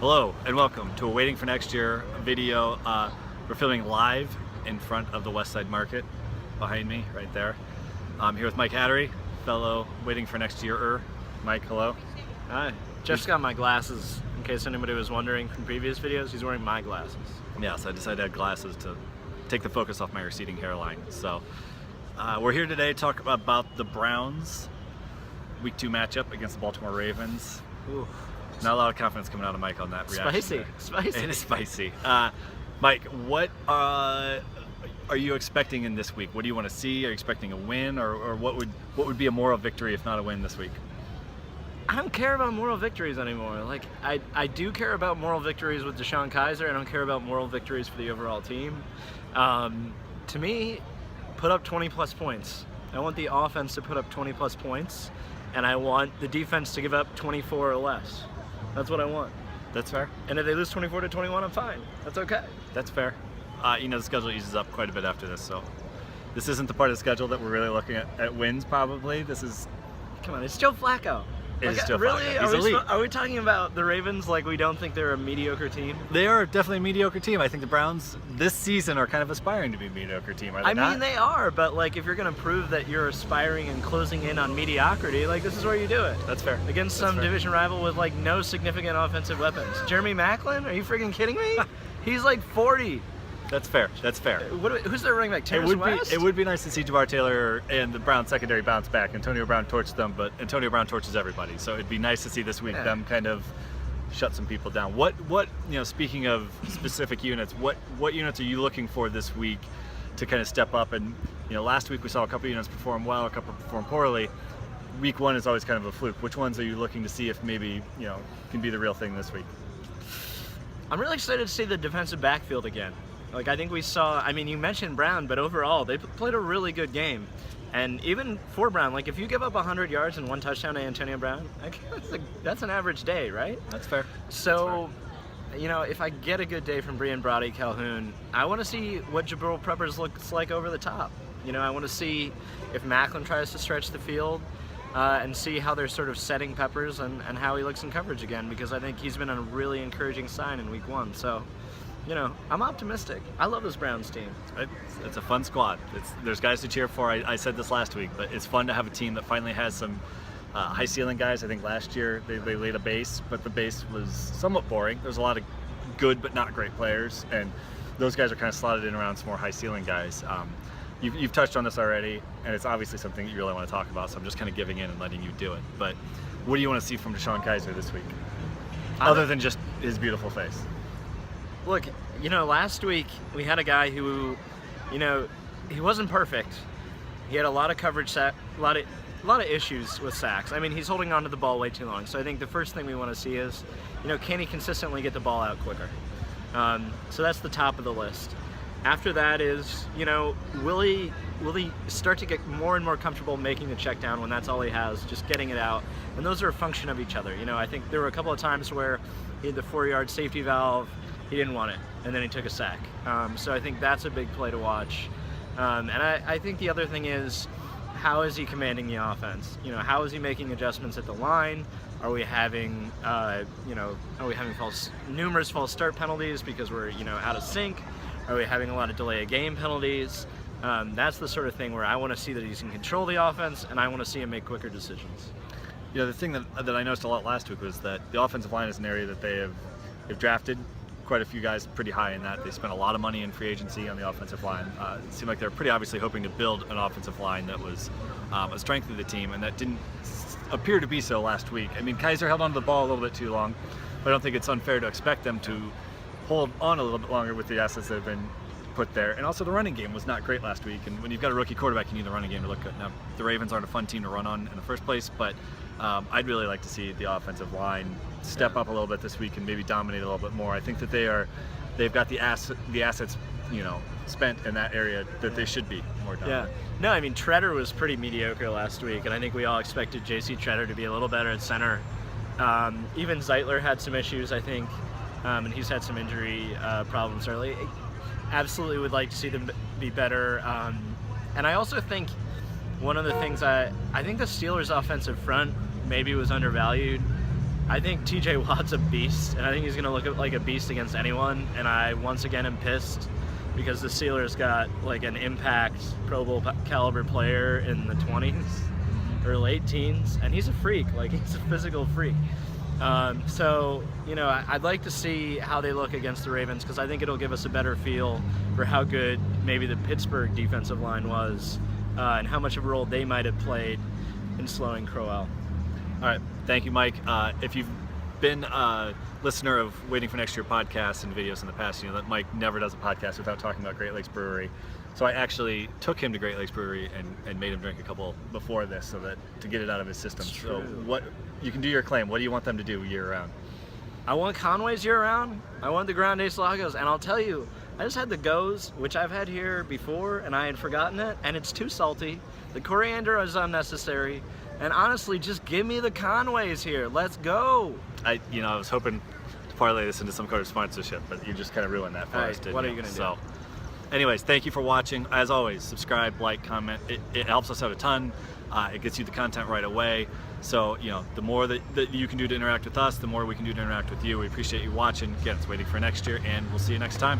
Hello and welcome to a Waiting for Next Year video. We're filming live in front of the West Side Market behind me, right there. I'm here with Mike Hattery, fellow Waiting for Next Year-er. Mike, hello. Hi. Jeff's got my glasses, in case anybody was wondering from previous videos. He's wearing my glasses. Yes, I decided to add glasses to take the focus off my receding hairline. So we're here today to talk about the Browns Week 2 matchup against the Baltimore Ravens. Ooh. Not a lot of confidence coming out of Mike on that reaction. Spicy. There. Spicy. It is spicy. Mike, what are you expecting in this week? What do you want to see? Are you expecting a win, or what would be a moral victory if not a win this week? I don't care about moral victories anymore. Like, I do care about moral victories with DeShone Kizer. I don't care about moral victories for the overall team. To me, put up 20-plus points. I want the offense to put up 20-plus points, and I want the defense to give up 24 or less. That's what I want. That's fair. And if they lose 24-21, I'm fine. That's okay. That's fair. The schedule eases up quite a bit after this, so this isn't the part of the schedule that we're really looking at wins, probably. This is... Come on, it's Joe Flacco. It is Joe really? Flacco. He's elite. Are we talking about the Ravens like we don't think they're a mediocre team? They are definitely a mediocre team. I think the Browns this season are kind of aspiring to be a mediocre team, are they not? I mean, they are, but like if you're going to prove that you're aspiring and closing in on mediocrity, like this is where you do it. That's fair. Against some division rival with like no significant offensive weapons. Jeremy Maclin? Are you freaking kidding me? He's like 40. That's fair. That's fair. Who's their running back? Terrence West? It would be nice to see Ja'Marr Taylor and the Browns secondary bounce back. Antonio Brown torched them, but Antonio Brown torches everybody. So it'd be nice to see this week them kind of shut some people down. What speaking of specific units, what units are you looking for this week to kind of step up? And last week we saw a couple units perform well, a couple perform poorly. Week 1 is always kind of a fluke. Which ones are you looking to see if maybe can be the real thing this week? I'm really excited to see the defensive backfield again. Like, I think we saw, you mentioned Brown, but overall, they played a really good game. And even for Brown, like, if you give up 100 yards and 1 touchdown to Antonio Brown, that's an average day, right? That's fair. So, if I get a good day from Brian Brody Calhoun, I want to see what Jabril Peppers looks like over the top. I want to see if Maclin tries to stretch the field and see how they're sort of setting Peppers and how he looks in coverage again, because I think he's been a really encouraging sign in Week 1. So, I'm optimistic. I love this Browns team. It's a fun squad. There's guys to cheer for. I said this last week, but it's fun to have a team that finally has some high ceiling guys. I think last year they laid a base, but the base was somewhat boring. There's a lot of good but not great players, and those guys are kind of slotted in around some more high ceiling guys. You've touched on this already, and it's obviously something that you really want to talk about, so I'm just kind of giving in and letting you do it. But what do you want to see from DeShone Kizer this week, other than just his beautiful face? Look, last week we had a guy who, he wasn't perfect. He had a lot of coverage, a lot of issues with sacks. He's holding on to the ball way too long. So I think the first thing we want to see is, can he consistently get the ball out quicker? So that's the top of the list. After that is, will he start to get more and more comfortable making the check down when that's all he has, just getting it out? And those are a function of each other. I think there were a couple of times where he had the 4-yard safety valve. He didn't want it, and then he took a sack. So I think that's a big play to watch. And I think the other thing is, how is he commanding the offense? How is he making adjustments at the line? Are we having, numerous false start penalties because we're, out of sync? Are we having a lot of delay of game penalties? That's the sort of thing where I want to see that he can control the offense, and I want to see him make quicker decisions. The thing that I noticed a lot last week was that the offensive line is an area that they've drafted quite a few guys pretty high in that. They spent a lot of money in free agency on the offensive line. It seemed like they were pretty obviously hoping to build an offensive line that was a strength of the team, and that didn't appear to be so last week. Kizer held onto the ball a little bit too long, but I don't think it's unfair to expect them to hold on a little bit longer with the assets that have been put there. And also the running game was not great last week, and when you've got a rookie quarterback, you need the running game to look good. Now, the Ravens aren't a fun team to run on in the first place, but I'd really like to see the offensive line step up a little bit this week and maybe dominate a little bit more. I think that they've got the assets, spent in that area that they should be more dominant. Yeah. No, Treader was pretty mediocre last week, and I think we all expected J.C. Treader to be a little better at center. Even Zeitler had some issues, I think, and he's had some injury problems early. Absolutely would like to see them be better. And I also think one of the things I think the Steelers' offensive front maybe was undervalued. I think TJ Watt's a beast, and I think he's going to look like a beast against anyone. And I once again am pissed because the Steelers got like an impact Pro Bowl caliber player in the 20s or late teens, and he's a freak. Like, he's a physical freak. So, you know, I'd like to see how they look against the Ravens, because I think it'll give us a better feel for how good maybe the Pittsburgh defensive line was, and how much of a role they might have played in slowing Crowell. All right, thank you, Mike. If you've been a listener of Waiting for Next Year podcasts and videos in the past, you know that Mike never does a podcast without talking about Great Lakes Brewery. So I actually took him to Great Lakes Brewery and made him drink a couple before this, so that to get it out of his system. It's So true. what you can do your claim. What do you want them to do year round? I want Conway's year-round. I want the Grande Lagos, and I'll tell you, I just had the Goes, which I've had here before, and I had forgotten it, and it's too salty. The coriander is unnecessary, and honestly, just give me the Conways here. Let's go. I was hoping to parlay this into some kind of sponsorship, but you just kind of ruined that for All us, right, didn't what are you? you gonna do? So, anyways, thank you for watching. As always, subscribe, like, comment. It helps us out a ton. It gets you the content right away. So, you know, the more that you can do to interact with us, the more we can do to interact with you. We appreciate you watching. Again, it's Waiting for Next Year, and we'll see you next time.